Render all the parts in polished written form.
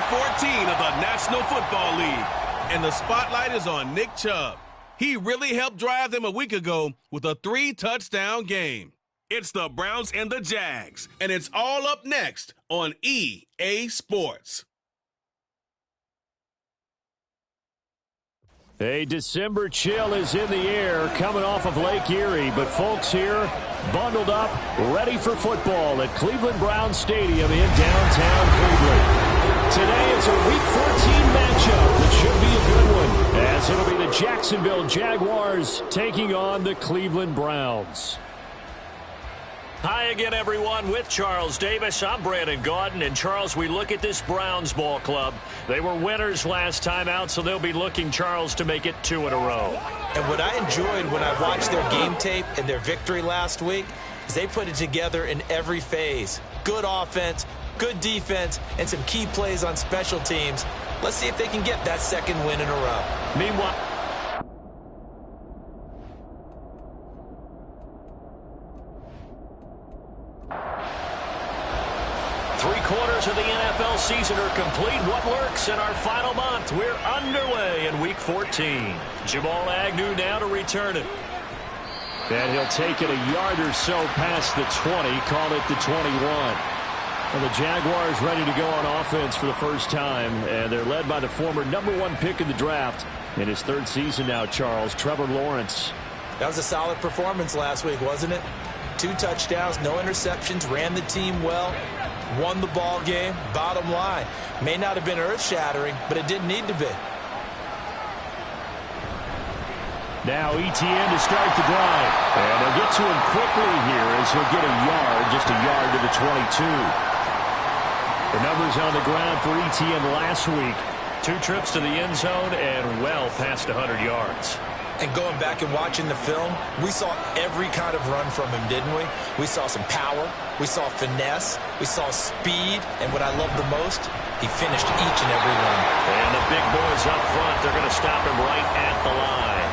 14 of the National Football League. And the spotlight is on Nick Chubb. He really helped drive them a week ago with a 3-touchdown game. It's the Browns and the Jags, and it's all up next on EA Sports. A December chill is in the air coming off of Lake Erie, but folks here bundled up, ready for football at Cleveland Browns Stadium in downtown Cleveland. Today it's a Week 14 matchup that should be a good one, as it'll be the Jacksonville Jaguars taking on the Cleveland Browns. Hi again, everyone. With Charles Davis, I'm Brandon Gaudin. And, Charles, we look at this Browns ball club. They were winners last time out, so they'll be looking, Charles, to make it 2 in a row. And what I enjoyed when I watched their game tape and their victory last week is they put it together in every phase. Good offense, good defense, and some key plays on special teams. Let's see if they can get that second win in a row. Meanwhile, Three-quarters of the NFL season are complete. What works in our final month? We're underway in Week 14. Jamal Agnew now to return it. And he'll take it a yard or so past the 20, call it the 21. Well, the Jaguars ready to go on offense for the first time, and they're led by the former #1 pick in the draft in his 3rd season now, Charles, Trevor Lawrence. That was a solid performance last week, wasn't it? 2 touchdowns, no interceptions, ran the team well. Won the ball game. Bottom line, may not have been earth-shattering, but it didn't need to be. Now ETN to start the drive. And they'll get to him quickly here as he'll get a yard, just a yard to the 22. The numbers on the ground for ETN last week. 2 trips to the end zone and well past 100 yards. And going back and watching the film, we saw every kind of run from him, didn't we? We saw some power, we saw finesse, we saw speed, and what I love the most, he finished each and every one. And the big boys up front, they're going to stop him right at the line.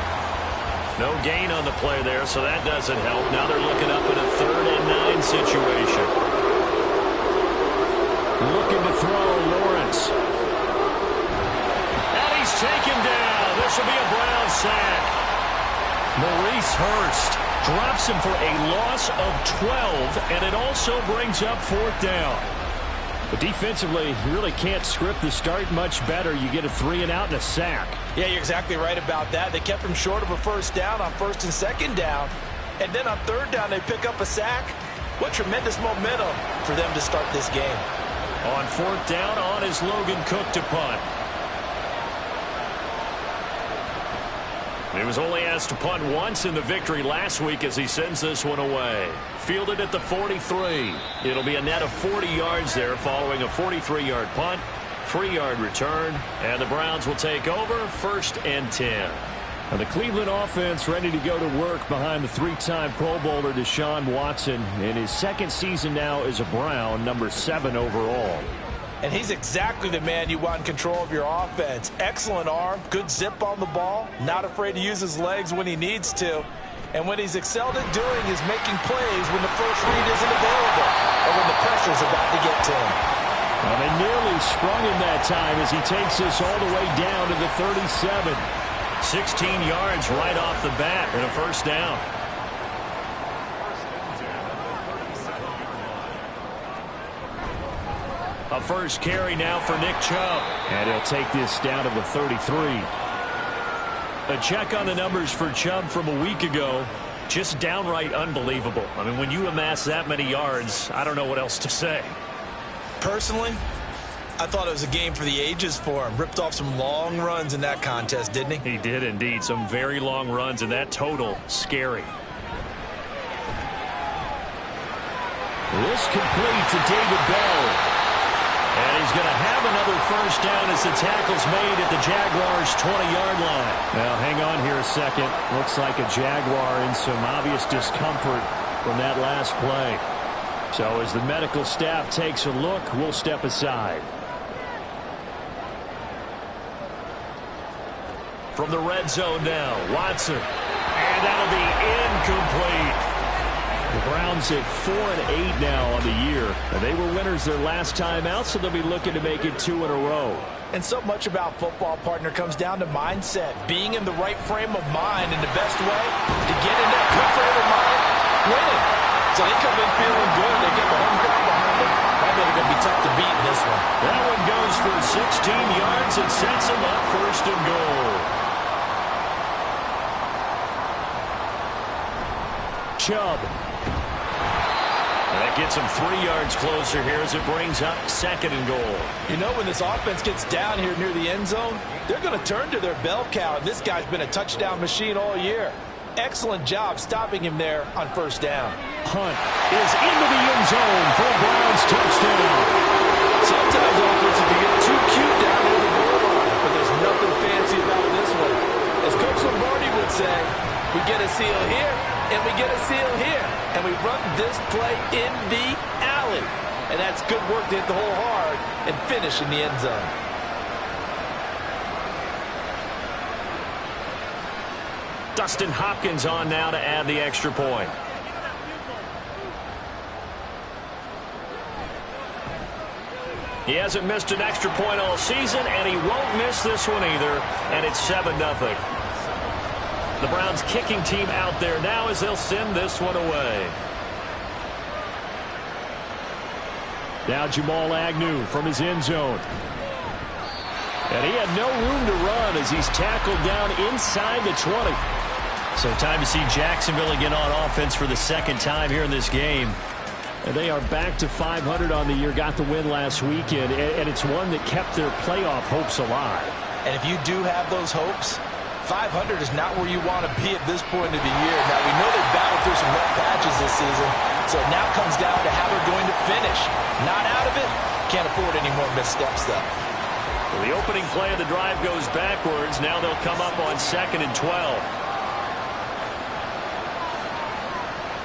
No gain on the play there, so that doesn't help. Now they're looking up in a 3rd and 9 situation. Looking to throw, Lawrence. And he's taken down. This will be a Brown sack. Maurice Hurst drops him for a loss of 12, and it also brings up 4th down. But defensively, you really can't script the start much better. You get a 3 and out and a sack. Yeah, you're exactly right about that. They kept him short of a 1st down on 1st and 2nd down. And then on 3rd down, they pick up a sack. What tremendous momentum for them to start this game. On 4th down, on is Logan Cook to punt. He was only asked to punt once in the victory last week as he sends this one away. Fielded at the 43. It'll be a net of 40 yards there following a 43-yard punt, 3-yard return, and the Browns will take over 1st and 10. Now the Cleveland offense ready to go to work behind the 3-time Pro Bowler Deshaun Watson in his 2nd season now as a Brown, number 7 overall. And he's exactly the man you want in control of your offense. Excellent arm, good zip on the ball, not afraid to use his legs when he needs to. And what he's excelled at doing is making plays when the first read isn't available or when the pressure's about to get to him. Well, they nearly sprung him that time as he takes this all the way down to the 37. 16 yards right off the bat and a 1st down. A 1st carry now for Nick Chubb. And he'll take this down to the 33. A check on the numbers for Chubb from a week ago. Just downright unbelievable. I mean, when you amass that many yards, I don't know what else to say. Personally, I thought it was a game for the ages for him. Ripped off some long runs in that contest, didn't he? He did indeed. Some very long runs, and that total, scary. This complete to David Bell. And he's going to have another 1st down as the tackle's made at the Jaguars' 20-yard line. Now, hang on here a second. Looks like a Jaguar in some obvious discomfort from that last play. So as the medical staff takes a look, we'll step aside. From the red zone now, Watson. And that'll be incomplete. The Browns at 4-8 now on the year. And they were winners their last time out, so they'll be looking to make it 2 in a row. And so much about football, partner, comes down to mindset. Being in the right frame of mind, and the best way to get in that good frame of mind, winning. So they come in feeling good. They get the home crowd behind them. I think they're going to be tough to beat in this one. That one goes for 16 yards and sets them up first and goal. Chubb. And that gets him 3 yards closer here as it brings up second and goal. You know, when this offense gets down here near the end zone, they're going to turn to their bell cow. And this guy's been a touchdown machine all year. Excellent job stopping him there on first down. Hunt is into the end zone for a Browns touchdown. Sometimes offenses can get too cute down near the goal line, but there's nothing fancy about this one. As Coach Lombardi would say, we get a seal here, and we get a seal here, and we run this play in the alley. And that's good work to hit the hole hard and finish in the end zone. Dustin Hopkins on now to add the extra point. He hasn't missed an extra point all season, and he won't miss this one either, and it's 7-0. The Browns kicking team out there now as they'll send this one away. Now Jamal Agnew from his end zone. And he had no room to run as he's tackled down inside the 20. So time to see Jacksonville again on offense for the second time here in this game. And they are back to 500 on the year, got the win last weekend, and it's one that kept their playoff hopes alive. And if you do have those hopes, 500 is not where you want to be at this point of the year. Now, we know they've battled through some rough patches this season, so it now comes down to how they're going to finish. Not out of it, can't afford any more missteps, though. Well, the opening play of the drive goes backwards. Now they'll come up on 2nd and 12.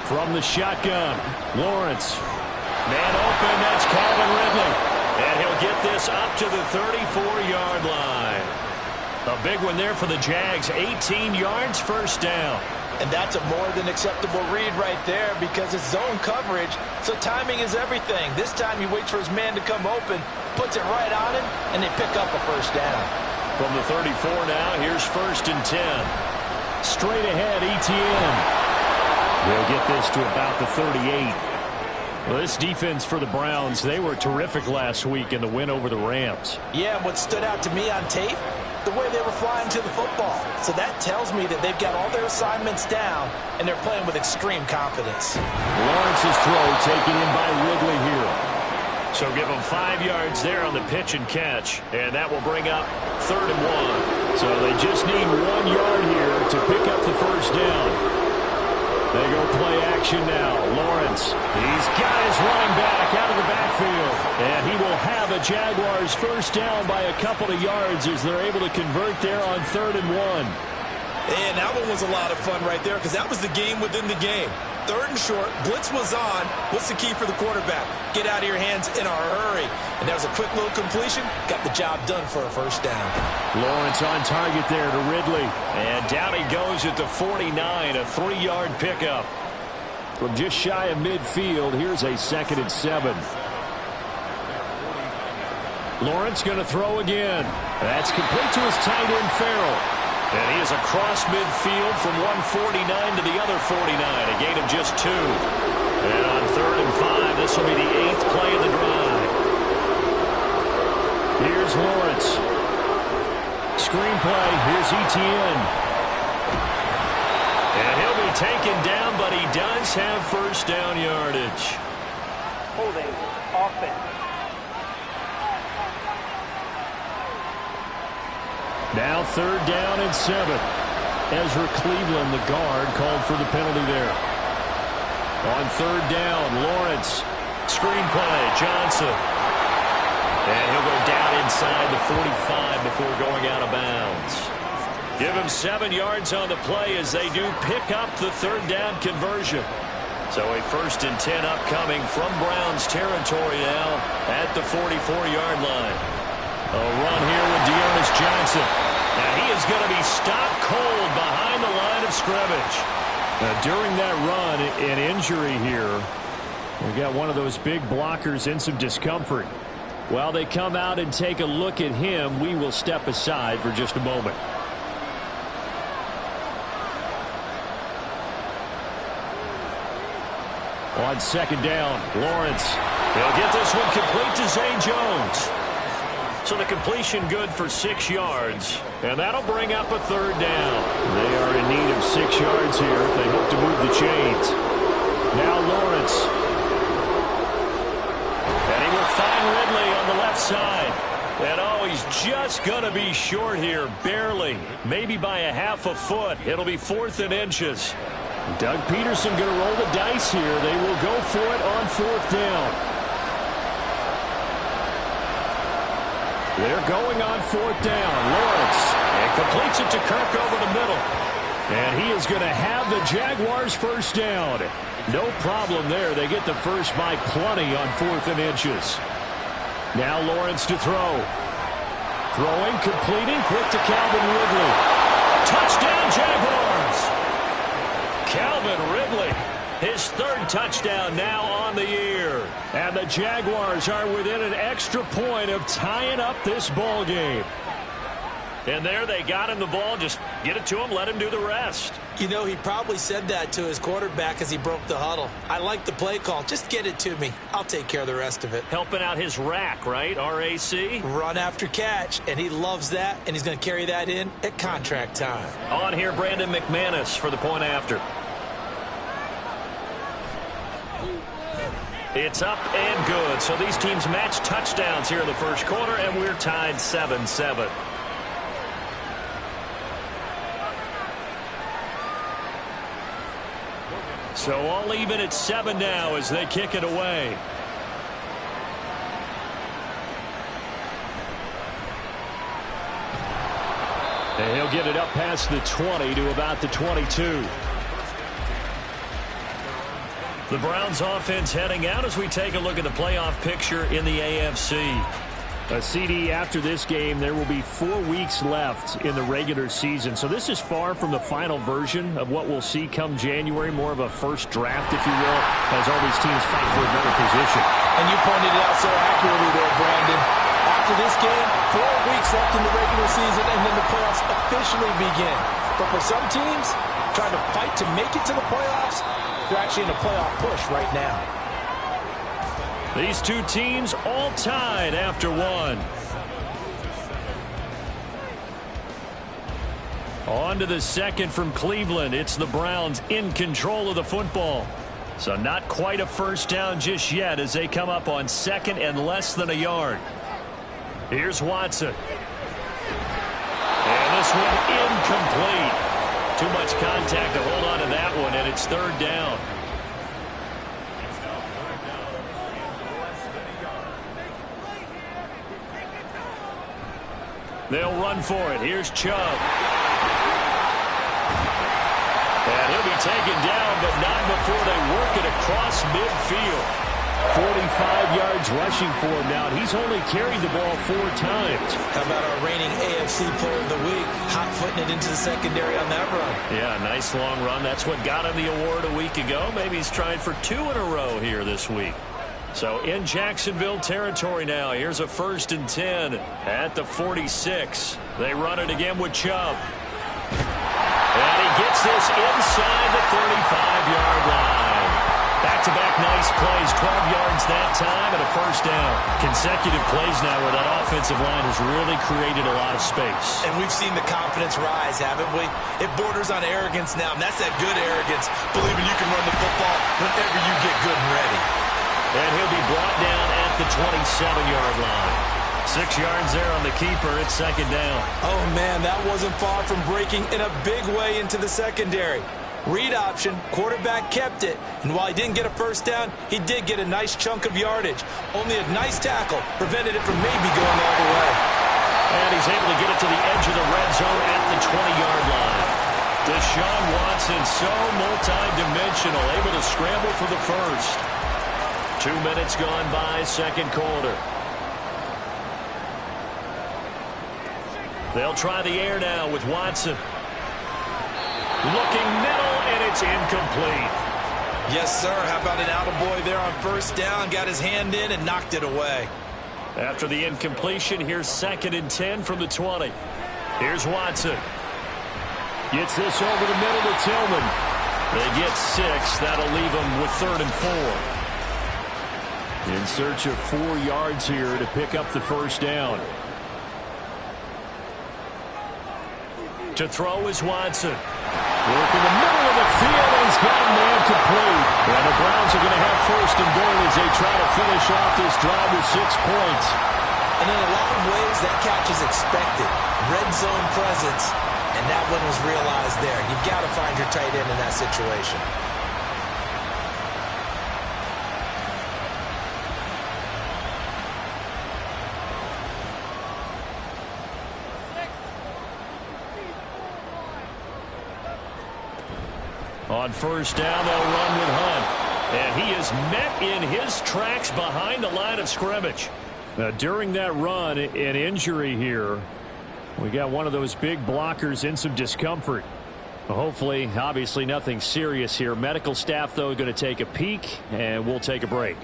From the shotgun, Lawrence. Man open, that's Calvin Ridley. And he'll get this up to the 34-yard line. A big one there for the Jags. 18 yards, first down. And that's a more than acceptable read right there because it's zone coverage, so timing is everything. This time he waits for his man to come open, puts it right on him, and they pick up a first down. From the 34 now, here's 1st and 10. Straight ahead, Etienne. They'll get this to about the 38. Well, this defense for the Browns, they were terrific last week in the win over the Rams. Yeah, and what stood out to me on tape, the way they were flying to the football. So that tells me that they've got all their assignments down, and they're playing with extreme confidence. Lawrence's throw taken in by Ridley here. So give them 5 yards there on the pitch and catch, and that will bring up 3rd and 1. So they just need 1 yard here to pick up the first down. They go play action now. Lawrence, he's got his running back out of the backfield. And he will have a Jaguars first down by a couple of yards as they're able to convert there on 3rd and 1. And that one was a lot of fun right there because that was the game within the game. 3rd and short, blitz was on. What's the key for the quarterback? Get out of your hands in a hurry. And that was a quick little completion. Got the job done for a first down. Lawrence on target there to Ridley. And down he goes at the 49, a 3-yard pickup. From just shy of midfield, here's a 2nd and 7. Lawrence going to throw again. That's complete to his tight end, Farrell. And he is across midfield from 149 to the other 49, a gain of just 2. And on 3rd and 5, this will be the 8th play of the drive. Here's Lawrence. Screenplay, here's Etienne. And he'll be taken down, but he does have first down yardage. Holding offense. Now 3rd down and 7. Ezra Cleveland, the guard, called for the penalty there. On 3rd down, Lawrence. Screenplay, Johnson. And he'll go down inside the 45 before going out of bounds. Give him 7 yards on the play as they do pick up the 3rd down conversion. So a 1st and 10 upcoming from Browns territory now at the 44-yard line. A run here with Dearness Johnson. And he is going to be stopped cold behind the line of scrimmage. During that run, an injury here. We got one of those big blockers in some discomfort. While they come out and take a look at him, we will step aside for just a moment. On second down, Lawrence. He'll get this one complete to Zay Jones. So the completion good for 6 yards. And that'll bring up a third down. They are in need of 6 yards here if they hope to move the chains. Now Lawrence. And he will find Ridley on the left side. And oh, he's just going to be short here, barely. Maybe by a half a foot. It'll be 4th and inches. Doug Peterson going to roll the dice here. They will go for it on 4th down. They're going on 4th down. Lawrence. And completes it to Kirk over the middle. And he is going to have the Jaguars first down. No problem there. They get the first by plenty on 4th and inches. Now Lawrence to throw. Throwing, completing, quick to Calvin Ridley. Touchdown Jaguars! Calvin Ridley, his 3rd touchdown now on the year. And the Jaguars are within an extra point of tying up this ball game. And there they got him the ball. Just get it to him, let him do the rest. You know, he probably said that to his quarterback as he broke the huddle. I like the play call. Just get it to me. I'll take care of the rest of it. Helping out his rack, right? RAC? Run after catch, and he loves that, and he's going to carry that in at contract time. On here, Brandon McManus for the point after. It's up and good. So these teams match touchdowns here in the first quarter, and we're tied 7-7. So all even at 7 now as they kick it away. And he'll get it up past the 20 to about the 22. The Browns offense heading out as we take a look at the playoff picture in the AFC. A CD after this game, there will be 4 weeks left in the regular season. So this is far from the final version of what we'll see come January, more of a first draft, if you will, as all these teams fight for a better position. And you pointed it out so accurately there, Brandon. After this game, 4 weeks left in the regular season, and then the playoffs officially begin. But for some teams, trying to fight to make it to the playoffs, they're actually in a playoff push right now. These two teams all tied after 1. On to the second from Cleveland. It's the Browns in control of the football. So not quite a first down just yet as they come up on 2nd and less than a yard. Here's Watson. And this one incomplete. Too much contact to hold on to that one, and it's 3rd down. They'll run for it. Here's Chubb. And he'll be taken down, but not before they work it across midfield. 45 yards rushing for him now. He's only carried the ball 4 times. How about our reigning AFC Player of the Week, hot-footing it into the secondary on that run? Yeah, nice long run. That's what got him the award a week ago. Maybe he's trying for 2 in a row here this week. So in Jacksonville territory now. Here's a 1st and 10 at the 46. They run it again with Chubb. And he gets this inside the 35-yard line. Back-to-back nice plays, 12 yards that time, and a first down. Consecutive plays now where that offensive line has really created a lot of space. And we've seen the confidence rise, haven't we? It borders on arrogance now, and that's that good arrogance, believing you can run the football whenever you get good and ready. And he'll be brought down at the 27-yard line. 6 yards there on the keeper. It's 2nd down. Oh, man, that wasn't far from breaking in a big way into the secondary. Read option, quarterback kept it, and while he didn't get a first down, he did get a nice chunk of yardage. Only a nice tackle prevented it from maybe going all the way. And he's able to get it to the edge of the red zone at the 20-yard line. Deshaun Watson, so multi-dimensional, able to scramble for the first. 2 minutes gone by, 2nd quarter. They'll try the air now with Watson. Looking middle, and it's incomplete. Yes, sir. How about an attaboy there on first down? Got his hand in and knocked it away. After the incompletion, here's 2nd and 10 from the 20. Here's Watson. Gets this over the middle to Tillman. They get 6. That'll leave them with 3rd and 4. In search of 4 yards here to pick up the first down. To throw is Watson. Work in the middle of the field, and he's got a man complete. And the Browns are going to have 1st and goal as they try to finish off this drive with 6 points. And in a lot of ways, that catch is expected. Red zone presence, and that one was realized there. You've got to find your tight end in that situation. On first down, they'll run with Hunt. And he is met in his tracks behind the line of scrimmage. Now, during that run, an injury here. We got one of those big blockers in some discomfort. Hopefully, obviously nothing serious here. Medical staff, though, going to take a peek, and we'll take a break.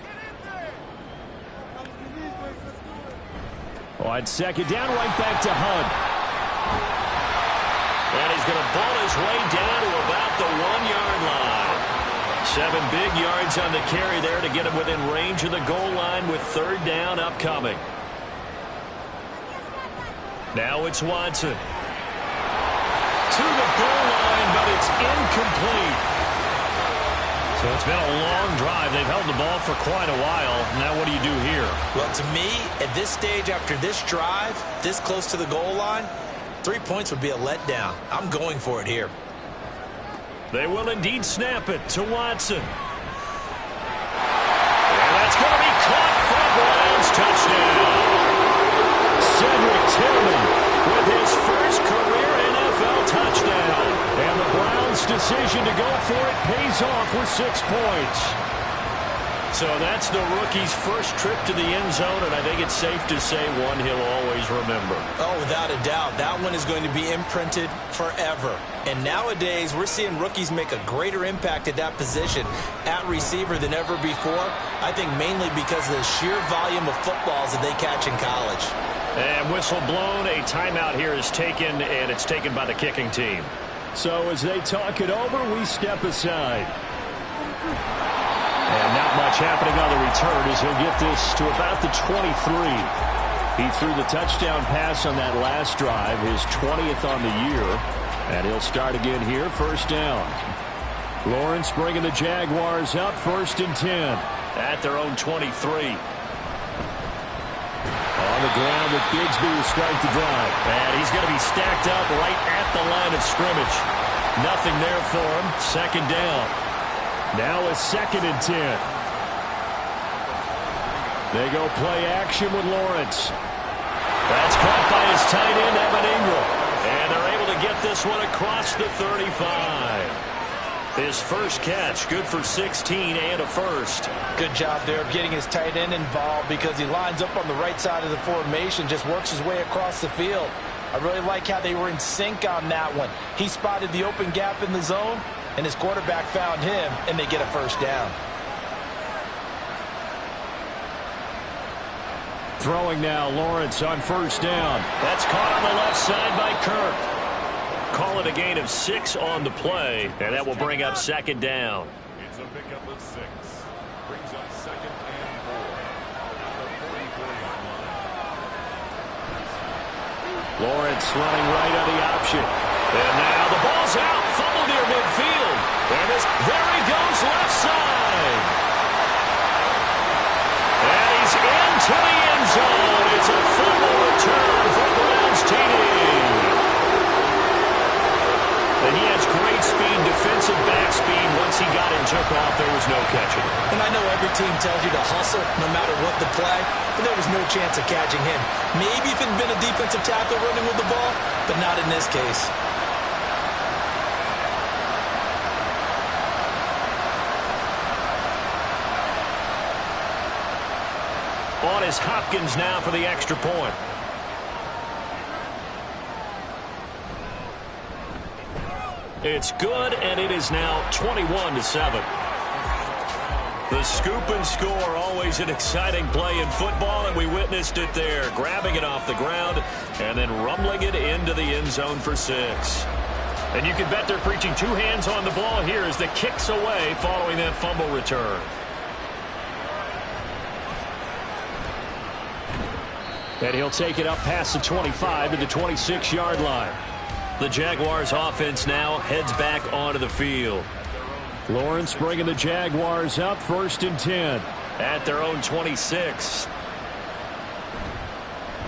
On 2nd down, right back to Hunt. And he's going to ball his way down to about the 1-yard line. 7 big yards on the carry there to get him within range of the goal line with 3rd down upcoming. Now it's Watson. To the goal line, but it's incomplete. So it's been a long drive. They've held the ball for quite a while. Now what do you do here? Well, to me, at this stage after this drive, this close to the goal line, 3 points would be a letdown. I'm going for it here. They will indeed snap it to Watson. And that's going to be caught for a Browns touchdown. Cedric Tillman with his first career NFL touchdown. And the Browns' decision to go for it pays off with 6 points. So that's the rookie's first trip to the end zone, and I think it's safe to say one he'll always remember. Oh, without a doubt. That one is going to be imprinted forever. And nowadays, we're seeing rookies make a greater impact at that position at receiver than ever before. I think mainly because of the sheer volume of footballs that they catch in college. And whistle blown, a timeout here is taken, and it's taken by the kicking team. So as they talk it over, we step aside. And not much happening on the return as he'll get this to about the 23. He threw the touchdown pass on that last drive, his 20th on the year. And he'll start again here, 1st down. Lawrence bringing the Jaguars up, 1st and 10. At their own 23. On the ground with Bigsby to strike the drive. And he's going to be stacked up right at the line of scrimmage. Nothing there for him. 2nd down. Now a 2nd and 10. They go play action with Lawrence. That's caught by his tight end, Evan Ingram. And they're able to get this one across the 35. His first catch, good for 16 and a first. Good job there of getting his tight end involved because he lines up on the right side of the formation, just works his way across the field. I really like how they were in sync on that one. He spotted the open gap in the zone, and his quarterback found him, and they get a first down. Throwing now, Lawrence on 1st down. That's caught on the left side by Kirk. Call it a gain of 6 on the play, and that will bring up 2nd down. It's a pickup of 6. Brings up 2nd and 4. Lawrence running right on the option. And now the ball's out. Fumble near midfield. And there he goes left side. And he's into the end zone. It's a fumble return for Browns TD. And he has great speed, defensive back speed. Once he got and took off, there was no catching. And I know every team tells you to hustle no matter what the play, but there was no chance of catching him. Maybe if it had been a defensive tackle running with the ball, but not in this case. On is Hopkins now for the extra point. It's good, and it is now 21-7. The scoop and score, always an exciting play in football, and we witnessed it there, grabbing it off the ground and then rumbling it into the end zone for 6. And you can bet they're preaching 2 hands on the ball here as the kick's away following that fumble return. And he'll take it up past the 25 to the 26-yard line. The Jaguars offense now heads back onto the field. Lawrence bringing the Jaguars up, 1st and 10. At their own 26.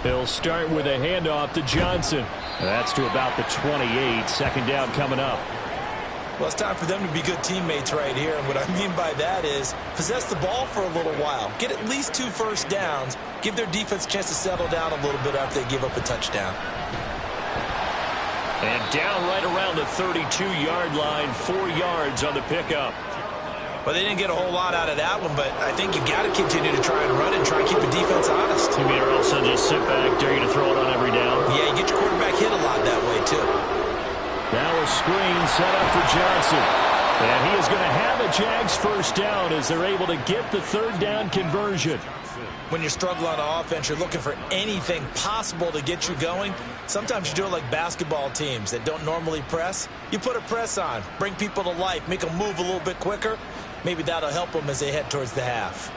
He'll start with a handoff to Johnson. That's to about the 28. 2nd down coming up. Well, it's time for them to be good teammates right here. And what I mean by that is possess the ball for a little while. Get at least 2 first downs. Give their defense a chance to settle down a little bit after they give up a touchdown. And down right around the 32-yard line, 4 yards on the pickup. Well, they didn't get a whole lot out of that one, but I think you got to continue to try and run and try and keep the defense honest. You mean or else they'll just sit back, dare you to throw it on every down? Yeah, you get your quarterback hit a lot that way, too. Now a screen set up for Johnson. And he is going to have a Jags first down as they're able to get the 3rd down conversion. When you're struggling on offense, you're looking for anything possible to get you going. Sometimes you do it like basketball teams that don't normally press. You put a press on, bring people to life, make them move a little bit quicker. Maybe that'll help them as they head towards the half.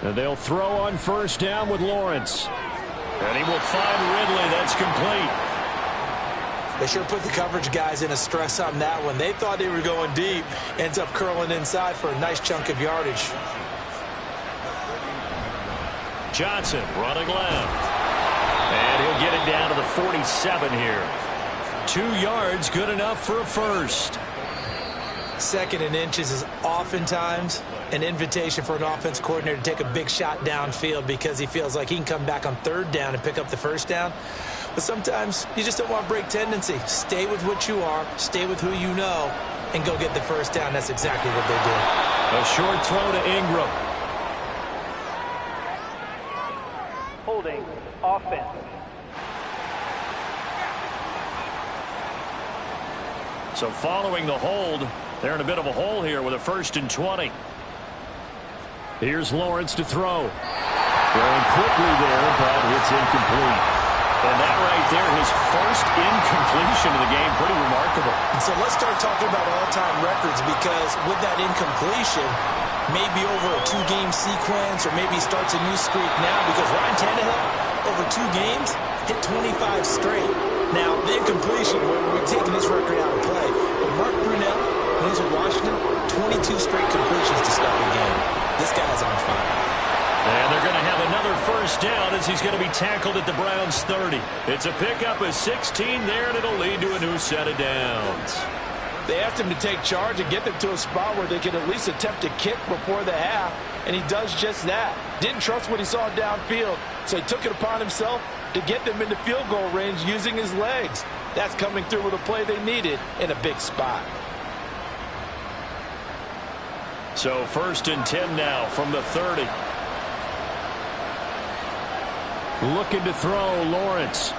And they'll throw on 1st down with Lawrence. And he will find Ridley. That's complete. They sure put the coverage guys in a stress on that one. They thought they were going deep. Ends up curling inside for a nice chunk of yardage. Johnson running left. And he'll get it down to the 47 here. 2 yards, good enough for a first. 2nd and inches is oftentimes an invitation for an offense coordinator to take a big shot downfield because he feels like he can come back on 3rd down and pick up the first down. But sometimes you just don't want to break tendency. Stay with what you are, stay with who you know, and go get the first down. That's exactly what they did. A short throw to Ingram. Holding offense. So following the hold, they're in a bit of a hole here with a 1st and 20. Here's Lawrence to throw. Throwing quickly there, but it's incomplete. And that right there, his first incompletion of the game, pretty remarkable. And so let's start talking about all-time records because with that incompletion, maybe over a 2-game sequence or maybe he starts a new streak now because Ryan Tannehill, over 2 games, hit 25 straight. Now, the incompletion, we're taking this record out of play. But Mark Brunell, when he's with Washington, 22 straight completions to start the game. This guy's on fire. And they're going to have another first down as he's going to be tackled at the Browns' 30. It's a pickup of 16 there, and it'll lead to a new set of downs. They asked him to take charge and get them to a spot where they could at least attempt to kick before the half, and he does just that. Didn't trust what he saw downfield, so he took it upon himself to get them into field goal range using his legs. That's coming through with a play they needed in a big spot. So 1st and 10 now from the 30. Looking to throw, Lawrence.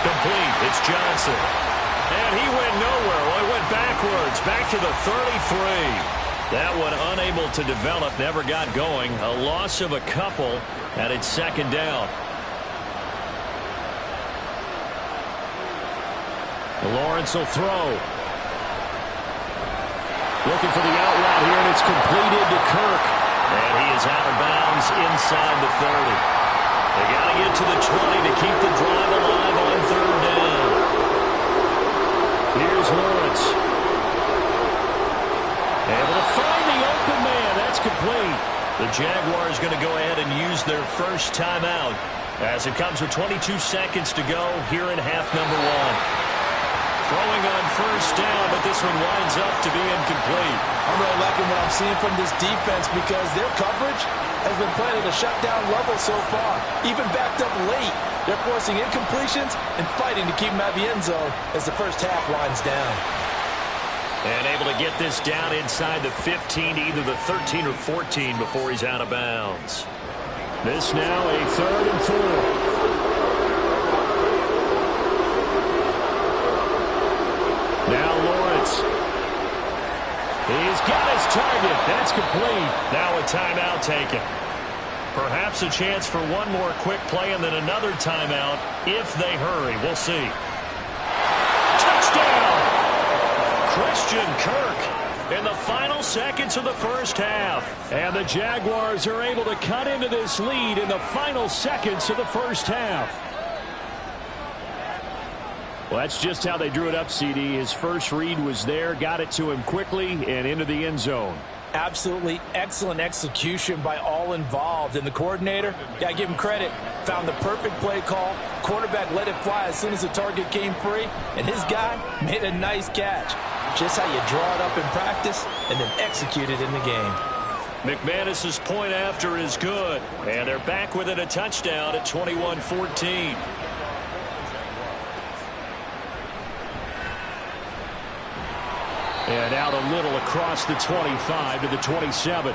Complete. It's Johnson. And he went nowhere. Well, he went backwards. Back to the 33. That one unable to develop. Never got going. A loss of a couple. And it's 2nd down. Lawrence will throw. Looking for the out route here, and it's completed to Kirk. And he is out of bounds inside the 30. They got to get to the 20 to keep the drive alive on 3rd down. Here's Lawrence. Able to find the open man. That's complete. The Jaguars going to go ahead and use their first timeout as it comes with 22 seconds to go here in half number 1. Throwing on first down, but this one winds up to be incomplete. I'm really liking what I'm seeing from this defense because their coverage has been playing at a shutdown level so far. Even backed up late, they're forcing incompletions and fighting to keep them out of the end zone as the first half winds down. And able to get this down inside the 15, either the 13 or 14 before he's out of bounds. This now a 3rd and 4. Now Lawrence. He's got his target. That's complete. Now a timeout taken. Perhaps a chance for one more quick play and then another timeout if they hurry. We'll see. Touchdown! Christian Kirk in the final seconds of the first half. And the Jaguars are able to cut into this lead in the final seconds of the first half. Well, that's just how they drew it up, CD. His first read was there, got it to him quickly, and into the end zone. Absolutely excellent execution by all involved. And the coordinator, got to give him credit, found the perfect play call. Quarterback let it fly as soon as the target came free. And his guy made a nice catch. Just how you draw it up in practice and then execute it in the game. McManus's point after is good. And they're back within a touchdown at 21-14. And out a little across the 25 to the 27.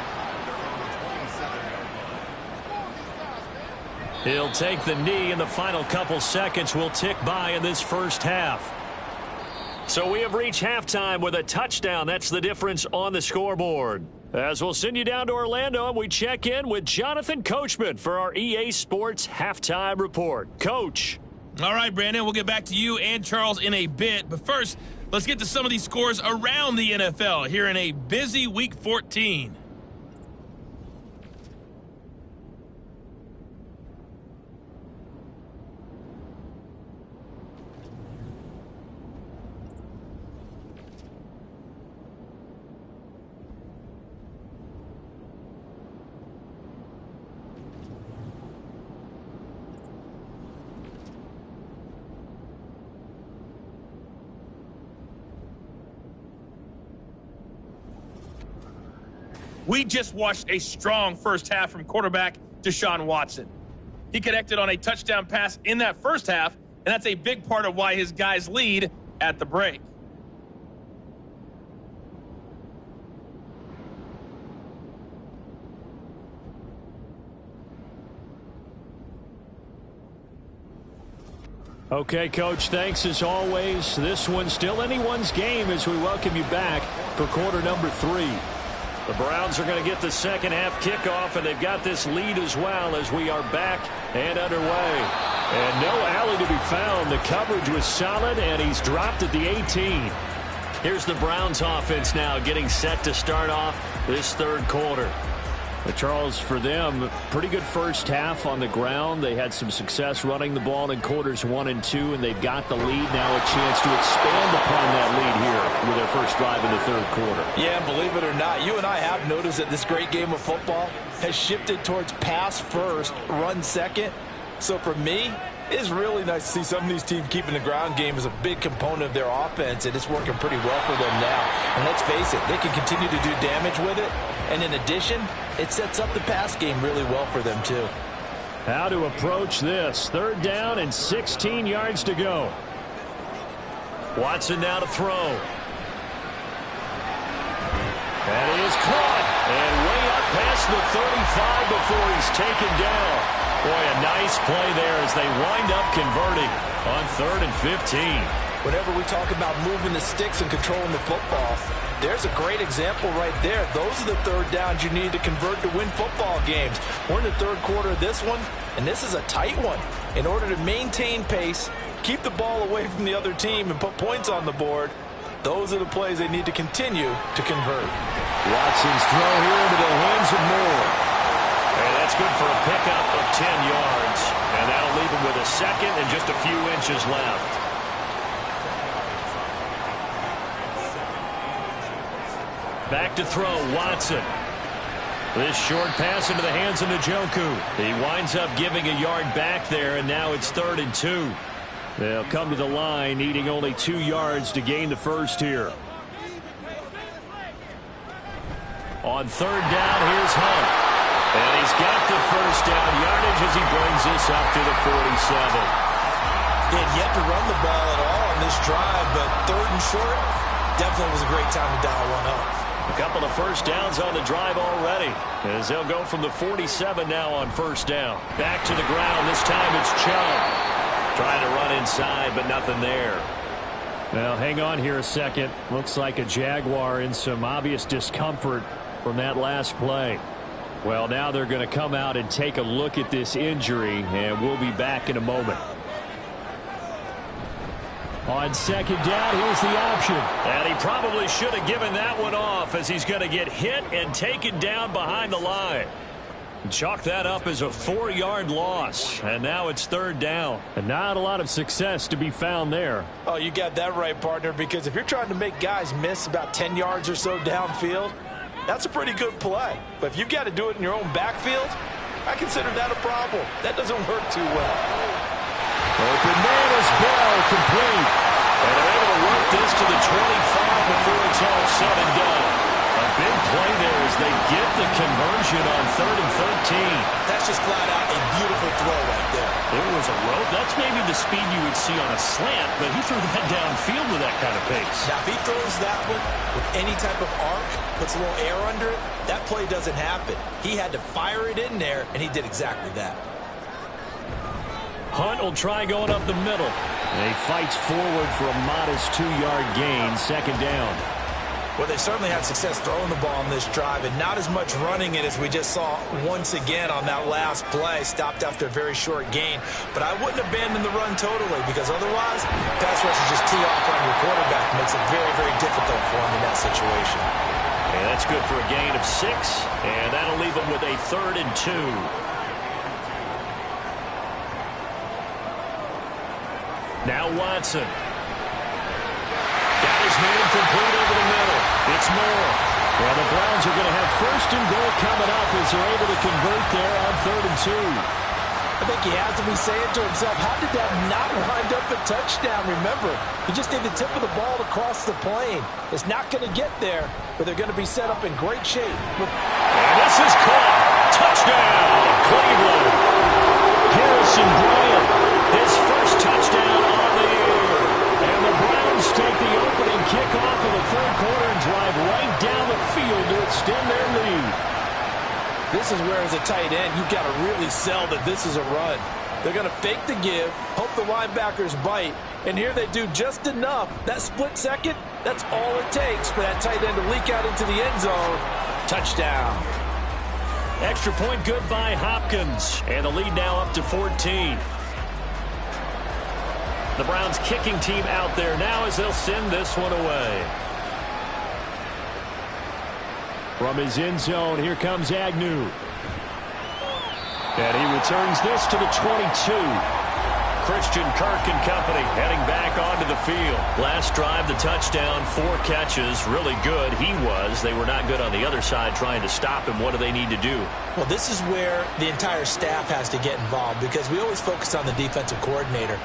He'll take the knee, and the final couple seconds will tick by in this first half. So we have reached halftime with a touchdown. That's the difference on the scoreboard. As we'll send you down to Orlando, and we check in with Jonathan Coachman for our EA Sports Halftime Report. Coach. All right, Brandon, we'll get back to you and Charles in a bit. But first, let's get to some of these scores around the NFL here in a busy Week 14. We just watched a strong first half from quarterback Deshaun Watson. He connected on a touchdown pass in that first half, and that's a big part of why his guys lead at the break. Okay, Coach, thanks as always. This one's still anyone's game as we welcome you back for quarter number 3. The Browns are going to get the second half kickoff, and they've got this lead as well as we are back and underway. And no alley to be found. The coverage was solid, and he's dropped at the 18. Here's the Browns offense now getting set to start off this third quarter. Charles, for them, pretty good first half on the ground. They had some success running the ball in quarters 1 and 2, and they've got the lead. Now a chance to expand upon that lead here with their first drive in the third quarter. Yeah, believe it or not, you and I have noticed that this great game of football has shifted towards pass first, run second. So for me, it's really nice to see some of these teams keeping the ground game as a big component of their offense, and it's working pretty well for them now. And let's face it, they can continue to do damage with it. And in addition, it sets up the pass game really well for them too. How to approach this. Third down and 16 yards to go. Watson now to throw. That is caught. And way up past the 35 before he's taken down. Boy, a nice play there as they wind up converting on 3rd and 15. Whenever we talk about moving the sticks and controlling the football, there's a great example right there. Those are the third downs you need to convert to win football games. We're in the third quarter of this one, and this is a tight one. In order to maintain pace, keep the ball away from the other team, and put points on the board, those are the plays they need to continue to convert. Watson's throw here into the hands of Moore. And that's good for a pickup of 10 yards. And that'll leave him with a second and just a few inches left. Back to throw, Watson. This short pass into the hands of Njoku. He winds up giving a yard back there, and now it's 3rd and 2. They'll come to the line, needing only 2 yards to gain the first here. On 3rd down, here's Hunt. And he's got the first down yardage as he brings this up to the 47. They had yet to run the ball at all on this drive, but 3rd and short, definitely was a great time to dial one up. A couple of first downs on the drive already, as they'll go from the 47 now on first down. Back to the ground. This time it's Chubb. Trying to run inside, but nothing there. Well, hang on here a second. Looks like a Jaguar in some obvious discomfort from that last play. Well, now they're going to come out and take a look at this injury, and we'll be back in a moment. On second down, here's the option. And he probably should have given that one off, as he's going to get hit and taken down behind the line. Chalk that up as a 4-yard loss, and now it's third down. And not a lot of success to be found there. Oh, you got that right, partner, because if you're trying to make guys miss about 10 yards or so downfield, that's a pretty good play. But if you've got to do it in your own backfield, I consider that a problem. That doesn't work too well. Open man is Bell, complete. And they're able to work this to the 25 before it's all said and done. A big play there as they get the conversion on 3rd and 13. That's just flat out a beautiful throw right there. It was a rope. That's maybe the speed you would see on a slant, but he threw that downfield with that kind of pace. Now, if he throws that one with any type of arc, puts a little air under it, that play doesn't happen. He had to fire it in there, and he did exactly that. Hunt will try going up the middle. And he fights forward for a modest 2-yard gain, second down. Well, they certainly had success throwing the ball on this drive, and not as much running it as we just saw once again on that last play. Stopped after a very short gain. But I wouldn't abandon the run totally, because otherwise, pass rush is just tee off on your quarterback. It makes it very, very difficult for him in that situation. And that's good for a gain of 6, and that'll leave him with a 3rd and 2. Now Watson. Got his man complete over the middle. It's Moore. Well, the Browns are going to have 1st and goal coming up as they're able to convert there on 3rd and 2. I think he has to be saying to himself, how did that not wind up a touchdown? Remember, he just did the tip of the ball across the plane. It's not going to get there, but they're going to be set up in great shape. And this is caught. Touchdown, Cleveland. Harrison Bryant, his first touchdown on the year. And the Browns take the opening kickoff of the 3rd quarter and drive right down the field to extend their lead. This is where, as a tight end, you've got to really sell that this is a run. They're going to fake the give, hope the linebackers bite, and here they do just enough. That split second, that's all it takes for that tight end to leak out into the end zone. Touchdown. Extra point good by Hopkins, and the lead now up to 14. The Browns kicking team out there now as they'll send this one away. From his end zone, here comes Agnew. And he returns this to the 22. Christian Kirk and company heading back onto the field. Last drive, the touchdown, 4 catches, really good. He was. They were not good on the other side trying to stop him. What do they need to do? Well, this is where the entire staff has to get involved, because we always focus on the defensive coordinator.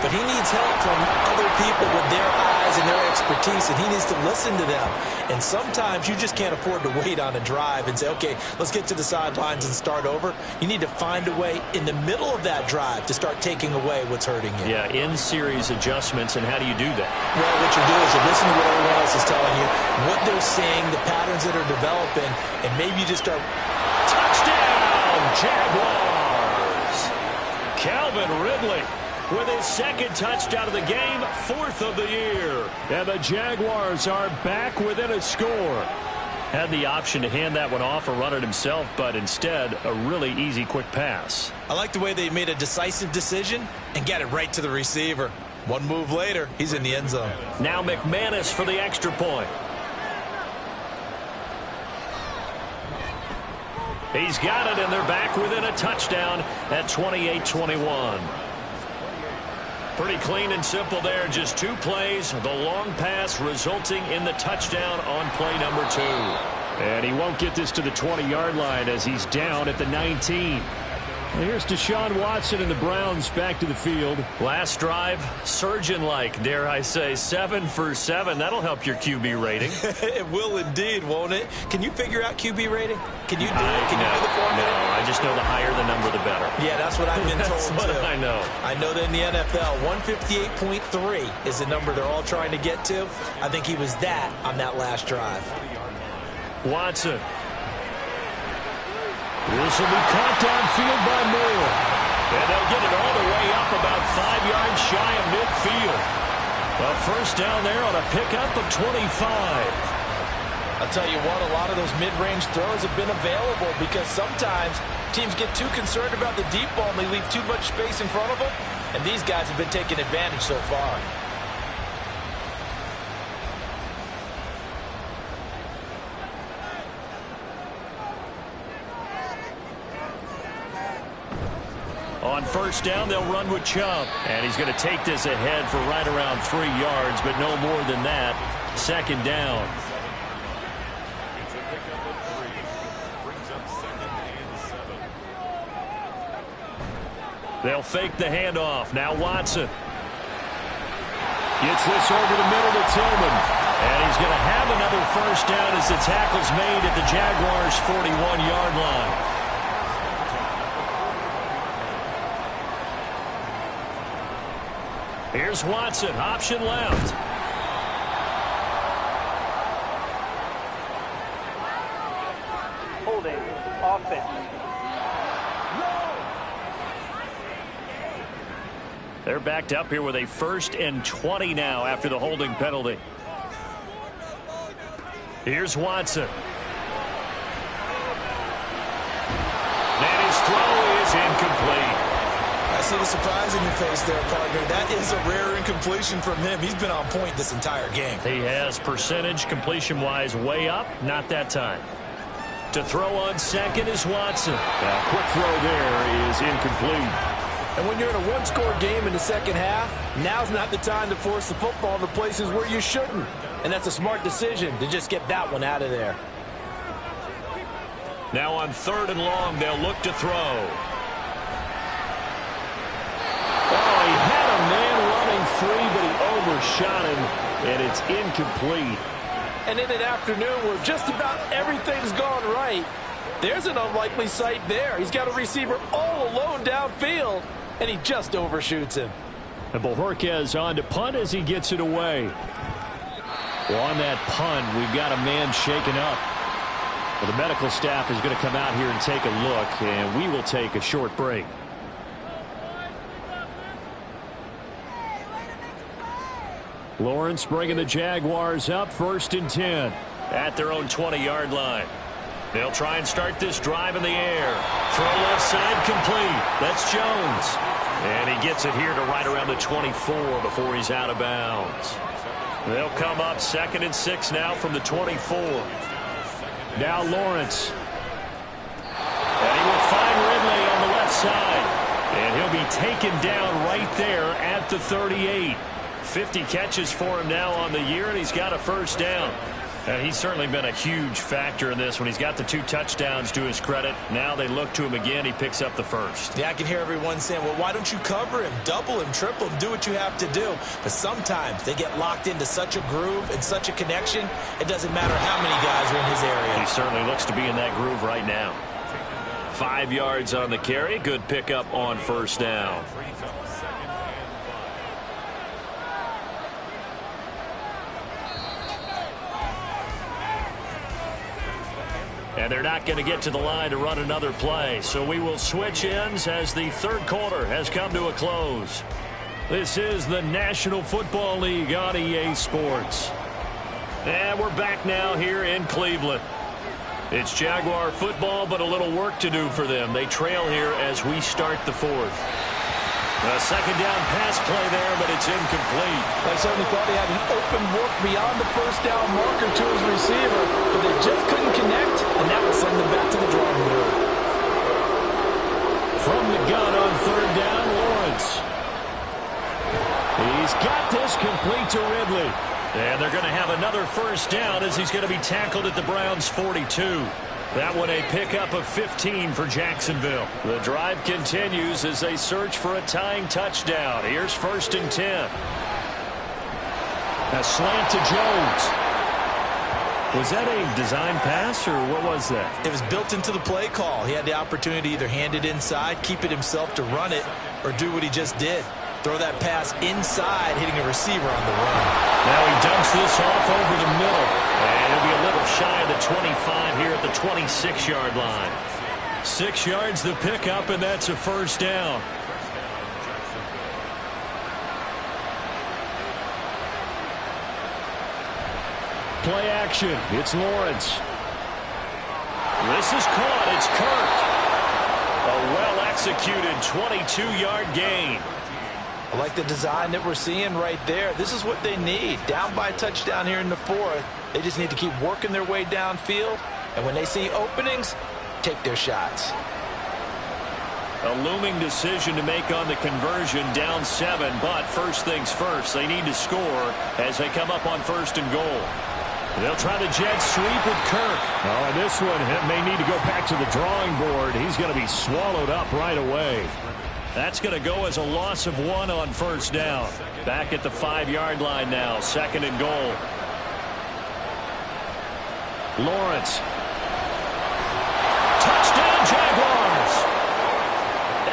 But he needs help from other people with their eyes and their expertise, and he needs to listen to them. And sometimes you just can't afford to wait on a drive and say, okay, let's get to the sidelines and start over. You need to find a way in the middle of that drive to start taking away what's hurting you. Yeah, in-series adjustments, and how do you do that? Well, what you do is you listen to what everyone else is telling you, what they're seeing, the patterns that are developing, and maybe you just start. Touchdown, Jaguars! Calvin Ridley with his 2nd touchdown of the game, 4th of the year. And the Jaguars are back within a score. Had the option to hand that one off or run it himself, but instead, a really easy, quick pass. I like the way they made a decisive decision and got it right to the receiver. One move later, he's in the end zone. Now McManus for the extra point. He's got it, and they're back within a touchdown at 28-21. Pretty clean and simple there. Just 2 plays. The long pass resulting in the touchdown on play number 2. And he won't get this to the 20-yard line as he's down at the 19. And here's Deshaun Watson and the Browns back to the field. Last drive, surgeon-like, dare I say, 7 for 7. That'll help your QB rating. It will indeed, won't it? Can you figure out QB rating? Can you do it? Can you do the formula? No, I just know the higher the number, the better. Yeah, that's what I've been told, That's what I know. I know that in the NFL, 158.3 is the number they're all trying to get to. I think he was that on that last drive. Watson. This will be caught downfield by Moore. And they'll get it all the way up about 5 yards shy of midfield. A first down there on a pickup of 25. I'll tell you what, a lot of those mid-range throws have been available because sometimes teams get too concerned about the deep ball and they leave too much space in front of them. And these guys have been taking advantage so far. On first down, they'll run with Chubb. And he's going to take this ahead for right around 3 yards, but no more than that. Second down. It's a pickup of 3. Brings up 2nd and 7. They'll fake the handoff. Now Watson. Gets this over the middle to Tillman. And he's going to have another first down as the tackle's made at the Jaguars' 41-yard line. Here's Watson, option left. Holding. Offense. They're backed up here with a 1st and 20 now after the holding penalty. Here's Watson. And his throw is incomplete. I see the surprise in your face there, partner. That is a rare incompletion from him. He's been on point this entire game. He has percentage completion-wise way up. Not that time. To throw on second is Watson. A quick throw there is incomplete. And when you're in a one-score game in the second half, now's not the time to force the football to places where you shouldn't. And that's a smart decision to just get that one out of there. Now on 3rd and long, they'll look to throw. Oh, he had a man running free, but he overshot him, and it's incomplete. And in an afternoon where just about everything's gone right, there's an unlikely sight there. He's got a receiver all alone downfield, and he just overshoots him. And Bojorquez on to punt as he gets it away. Well, on that punt, we've got a man shaken up. Well, the medical staff is going to come out here and take a look, and we will take a short break. Lawrence bringing the Jaguars up 1st and 10. At their own 20-yard line. They'll try and start this drive in the air. Throw left side complete. That's Jones. And he gets it here to right around the 24 before he's out of bounds. They'll come up 2nd and 6 now from the 24. Now Lawrence. And he will find Ridley on the left side. And he'll be taken down right there at the 38. 50 catches for him now on the year, and he's got a first down. And he's certainly been a huge factor in this when he's got the 2 touchdowns to his credit. Now they look to him again. He picks up the first. Yeah, I can hear everyone saying, well, why don't you cover him, double him, triple him, do what you have to do. But sometimes they get locked into such a groove and such a connection, it doesn't matter how many guys are in his area. He certainly looks to be in that groove right now. 5 yards on the carry. Good pickup on first down. And they're not going to get to the line to run another play. So we will switch ends as the 3rd quarter has come to a close. This is the National Football League on EA Sports. And we're back now here in Cleveland. It's Jaguar football, but a little work to do for them. They trail here as we start the 4th. A 2nd down pass play there, but it's incomplete. I certainly thought he had an open look beyond the first down marker to his receiver, but they just couldn't connect, and that would send them back to the drawing board. From the gun on 3rd down, Lawrence. He's got this complete to Ridley. And they're going to have another first down as he's going to be tackled at the Browns' 42. That one a pickup of 15 for Jacksonville. The drive continues as they search for a tying touchdown. Here's 1st and 10. A slant to Jones. Was that a design pass, or what was that? It was built into the play call. He had the opportunity to either hand it inside, keep it himself to run it, or do what he just did. Throw that pass inside, hitting a receiver on the run. Now he dumps Dumps this off over the middle. And it'll be a little shy of the 25 here at the 26-yard line. 6 yards the pickup, and that's a first down. Play action. It's Lawrence. This is caught. It's Kirk. A well-executed 22-yard gain. I like the design that we're seeing right there. This is what they need. Down by a touchdown here in the fourth. They just need to keep working their way downfield. And when they see openings, take their shots. A looming decision to make on the conversion, down 7. But first things first, they need to score as they come up on first and goal. They'll try the jet sweep with Kirk. Oh, and this one may need to go back to the drawing board. He's going to be swallowed up right away. That's going to go as a loss of 1 on first down. Back at the 5-yard line now, second and goal. Lawrence. Touchdown, Jaguars!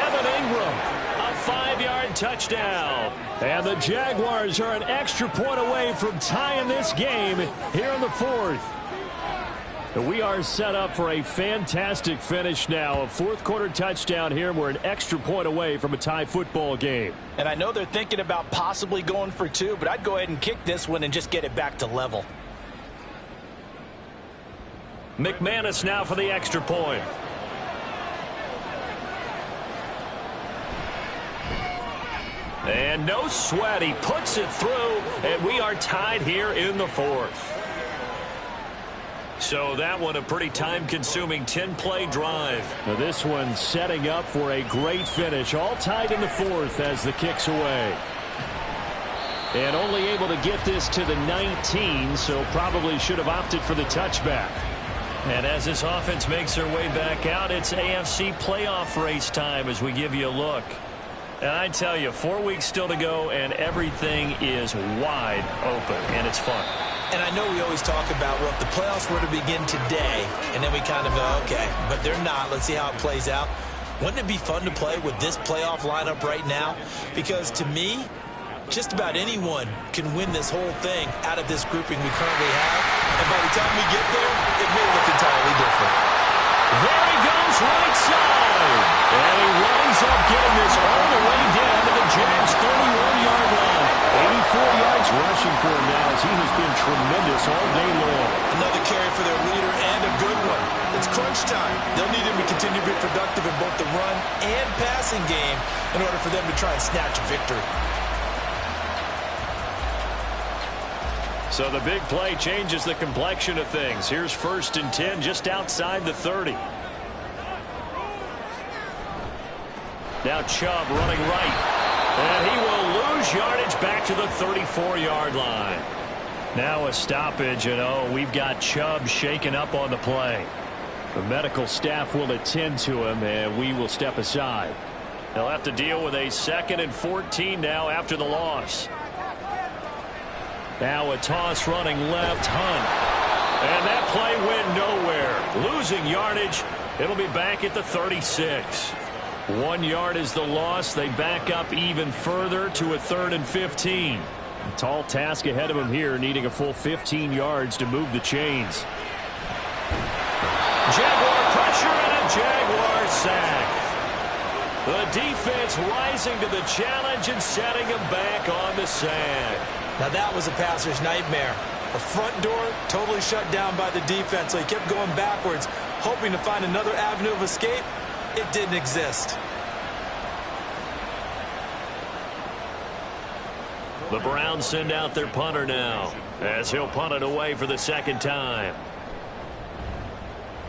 Evan Ingram, a 5-yard touchdown. And the Jaguars are an extra point away from tying this game here in the fourth. We are set up for a fantastic finish now. A fourth-quarter touchdown here. We're an extra point away from a tie football game. And I know they're thinking about possibly going for 2, but I'd go ahead and kick this one and just get it back to level. McManus now for the extra point. And no sweat. He puts it through, and we are tied here in the fourth. So that one a pretty time-consuming 10-play drive. Now this one setting up for a great finish. All tied in the fourth as the kick's away. And only able to get this to the 19, so probably should have opted for the touchback. And as this offense makes their way back out, it's AFC playoff race time as we give you a look. And I tell you, 4 weeks still to go, and everything is wide open, and it's fun. And I know we always talk about, well, if the playoffs were to begin today, and then we kind of go, okay, but they're not. Let's see how it plays out. Wouldn't it be fun to play with this playoff lineup right now? Because to me, just about anyone can win this whole thing out of this grouping we currently have. And by the time we get there, it may look entirely different. There he goes, right side. And he winds up getting this all the way down to the Jags' 31-yard line. 84 yards rushing for him now as he has been tremendous all day long. Another carry for their leader and a good one. It's crunch time. They'll need him to continue to be productive in both the run and passing game in order for them to try and snatch a victory. So the big play changes the complexion of things. Here's 1st and 10 just outside the 30. Now Chubb running right. And he will lose yardage back to the 34-yard line. Now a stoppage, and we've got Chubb shaken up on the play. The medical staff will attend to him, and we will step aside. They'll have to deal with a 2nd and 14 now after the loss. Now a toss running left, Hunt. And that play went nowhere. Losing yardage. It'll be back at the 36. 1 yard is the loss. They back up even further to a 3rd and 15. A tall task ahead of them here, needing a full 15 yards to move the chains. Jaguar pressure and a Jaguar sack. The defense rising to the challenge and setting him back on the sack. Now that was a passer's nightmare. The front door totally shut down by the defense, so he kept going backwards, hoping to find another avenue of escape. It didn't exist. The Browns send out their punter now, as he'll punt it away for the 2nd time.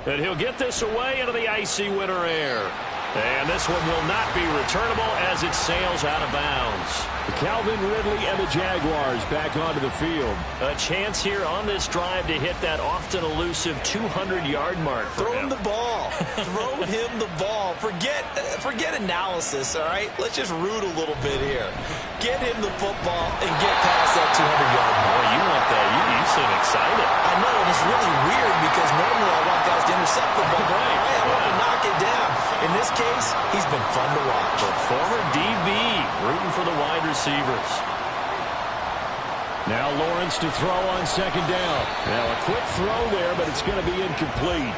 And he'll get this away into the icy winter air. And this one will not be returnable as it sails out of bounds. Calvin Ridley and the Jaguars back onto the field. A chance here on this drive to hit that often elusive 200-yard mark. Throw him the ball. Throw him the ball. Forget analysis, all right? Let's just root a little bit here. Get him the football and get past that 200-yard mark. Boy, you want that. You seem excited. I know, and it's really weird because normally I want guys to intercept the ball. Right. I want to knock it down. In this case, he's been fun to watch. The former DB rooting for the wide receivers. Now Lawrence to throw on second down. Now a quick throw there, but it's going to be incomplete.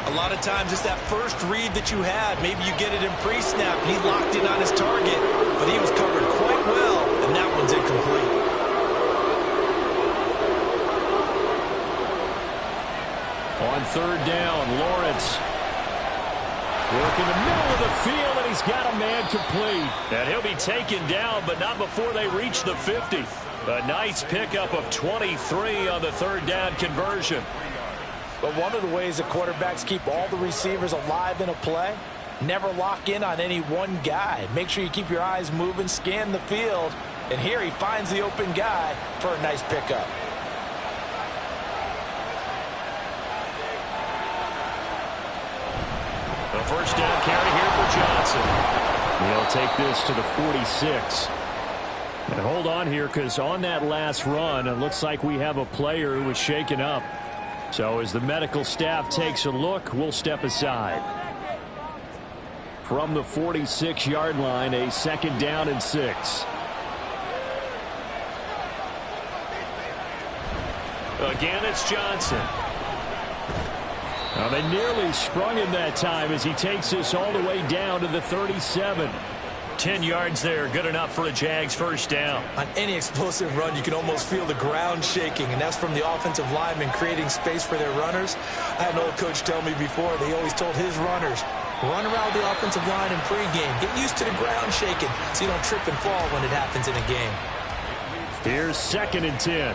A lot of times it's that first read that you had. Maybe you get it in pre-snap, and he locked in on his target, but he was covered quite well, and that one's incomplete. On third down, Lawrence working the middle of the field, and he's got a man complete. And he'll be taken down, but not before they reach the 50. A nice pickup of 23 on the third down conversion. But one of the ways the quarterbacks keep all the receivers alive in a play, never lock in on any one guy. Make sure you keep your eyes moving, scan the field, and here he finds the open guy for a nice pickup. The first down carry here for Johnson. He'll take this to the 46. And hold on here, because on that last run, it looks like we have a player who was shaken up. So as the medical staff takes a look, we'll step aside. From the 46-yard line, a second down and 6. Again, it's Johnson. Now, they nearly sprung him that time as he takes this all the way down to the 37. 10 yards there, good enough for a Jags first down. On any explosive run, you can almost feel the ground shaking, and that's from the offensive linemen creating space for their runners. I had an old coach tell me before, they always told his runners, run around the offensive line in pregame. Get used to the ground shaking so you don't trip and fall when it happens in a game. Here's 2nd and 10.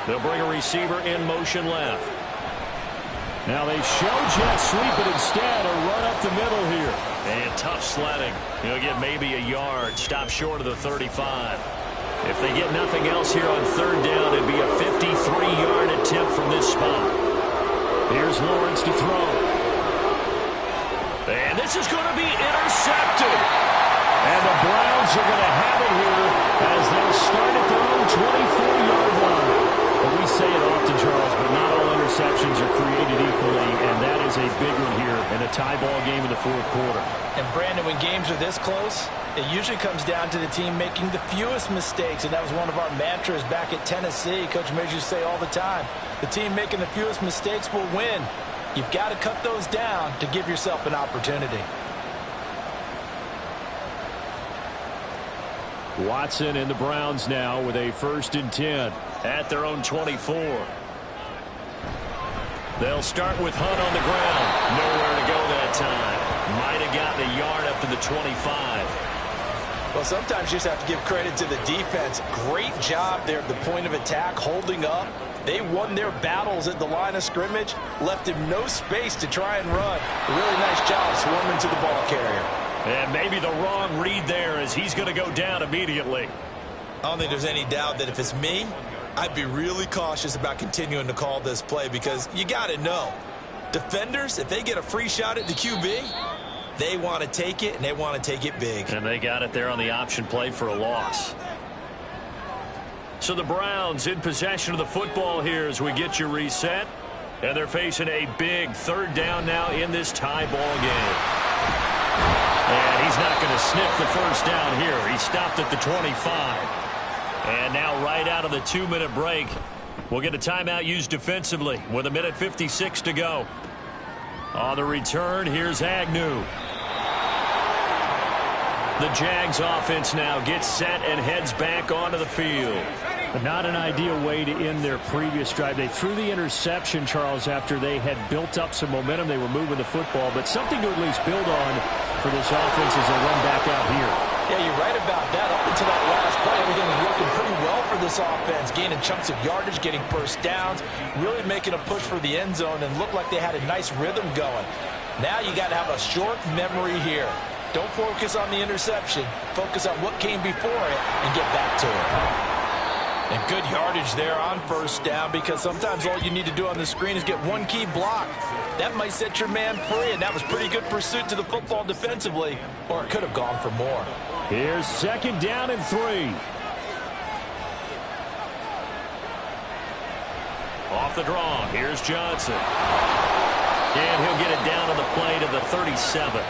They'll bring a receiver in motion left. Now they show jet sweep, but instead a run up the middle here. And tough sledding. He'll get maybe a yard. Stop short of the 35. If they get nothing else here on third down, it'd be a 53-yard attempt from this spot. Here's Lawrence to throw. And this is going to be intercepted. And the Browns are going to have it here as they'll start at their own 24-yard line. Well, we say it often, Charles, but not all interceptions are created equally, and that is a big one here in a tie ball game in the fourth quarter. And, Brandon, when games are this close, it usually comes down to the team making the fewest mistakes, and that was one of our mantras back at Tennessee. Coach Midge used to say all the time, the team making the fewest mistakes will win. You've got to cut those down to give yourself an opportunity. Watson and the Browns now with a 1st and 10. At their own 24. They'll start with Hunt on the ground. Nowhere to go that time. Might have gotten a yard up to the 25. Well, sometimes you just have to give credit to the defense. Great job there at the point of attack, holding up. They won their battles at the line of scrimmage, left him no space to try and run. A really nice job swarming to the ball carrier. And maybe the wrong read there as he's going to go down immediately. I don't think there's any doubt that if it's me, I'd be really cautious about continuing to call this play because you got to know, defenders, if they get a free shot at the QB, they want to take it, and they want to take it big. And they got it there on the option play for a loss. So the Browns in possession of the football here as we get you reset. And they're facing a big third down now in this tie ball game. And he's not going to sniff the first down here. He stopped at the 25. And now right out of the 2-minute break, we'll get a timeout used defensively with 1:56 to go. On the return, here's Agnew. The Jags offense now gets set and heads back onto the field. But not an ideal way to end their previous drive. They threw the interception, Charles, after they had built up some momentum. They were moving the football, but something to at least build on for this offense as they run back out here. Yeah, you're right about that. Up until that last play, everything was working pretty well for this offense. Gaining chunks of yardage, getting first downs, really making a push for the end zone, and looked like they had a nice rhythm going. Now you got to have a short memory here. Don't focus on the interception. Focus on what came before it and get back to it. And good yardage there on first down because sometimes all you need to do on the screen is get one key block. That might set your man free, and that was pretty good pursuit to the football defensively, or it could have gone for more. Here's 2nd down and 3. Off the draw, here's Johnson. And he'll get it down on the play to the 37.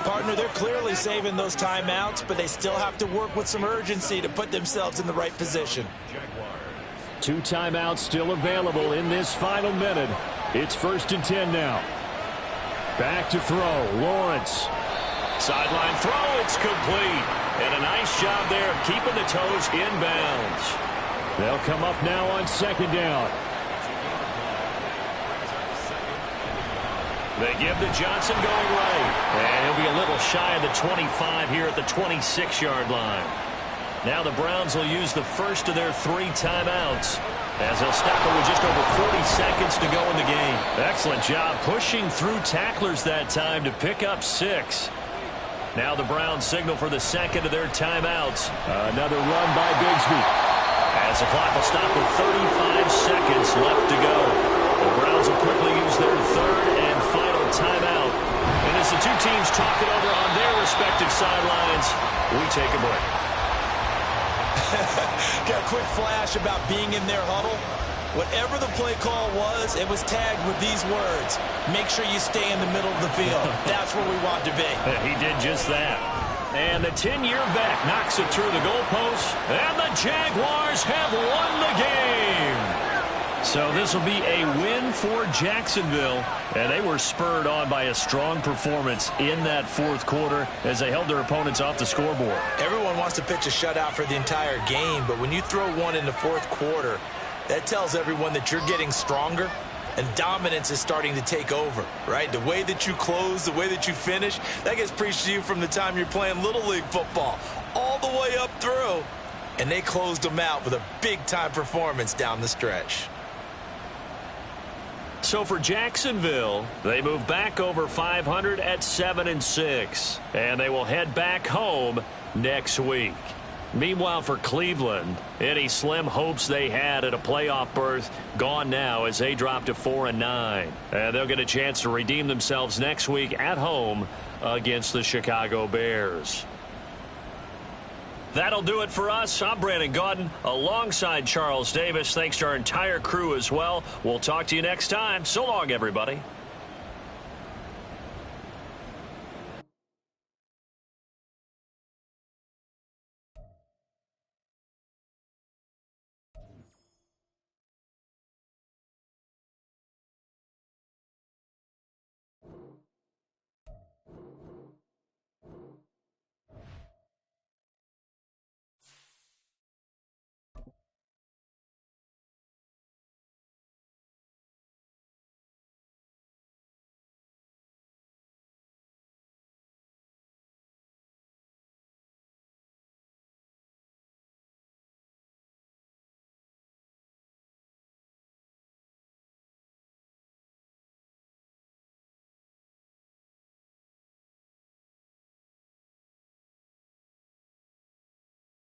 Partner, they're clearly saving those timeouts, but they still have to work with some urgency to put themselves in the right position. 2 timeouts still available in this final minute. It's 1st and 10 now. Back to throw. Lawrence. Sideline throw. It's complete. And a nice job there of keeping the toes in bounds. They'll come up now on 2nd down. They give to Johnson going right. And he'll be a little shy of the 25 here at the 26-yard line. Now the Browns will use the first of their 3 timeouts as they'll stop it with just over 40 seconds to go in the game. Excellent job pushing through tacklers that time to pick up 6. Now the Browns signal for the second of their timeouts. Another run by Bigsby. As the clock will stop with 35 seconds left to go. The Browns will quickly use their 3rd and final timeout. And as the two teams talk it over on their respective sidelines, we take a break. Got a quick flash about being in their huddle. Whatever the play call was, it was tagged with these words: make sure you stay in the middle of the field. That's where we want to be. He did just that. And the 10-year vet knocks it through the goalpost, and the Jaguars have won the game. So this will be a win for Jacksonville, and they were spurred on by a strong performance in that 4th quarter as they held their opponents off the scoreboard. Everyone wants to pitch a shutout for the entire game, but when you throw one in the 4th quarter, that tells everyone that you're getting stronger and dominance is starting to take over, right? The way that you close, the way that you finish, that gets preached to you from the time you're playing Little League football all the way up through, and they closed them out with a big-time performance down the stretch. So for Jacksonville, they move back over 500 at 7-6, and they will head back home next week. Meanwhile, for Cleveland, any slim hopes they had at a playoff berth gone now as they drop to 4-9. And they'll get a chance to redeem themselves next week at home against the Chicago Bears. That'll do it for us. I'm Brandon Gaudin alongside Charles Davis. Thanks to our entire crew as well. We'll talk to you next time. So long, everybody.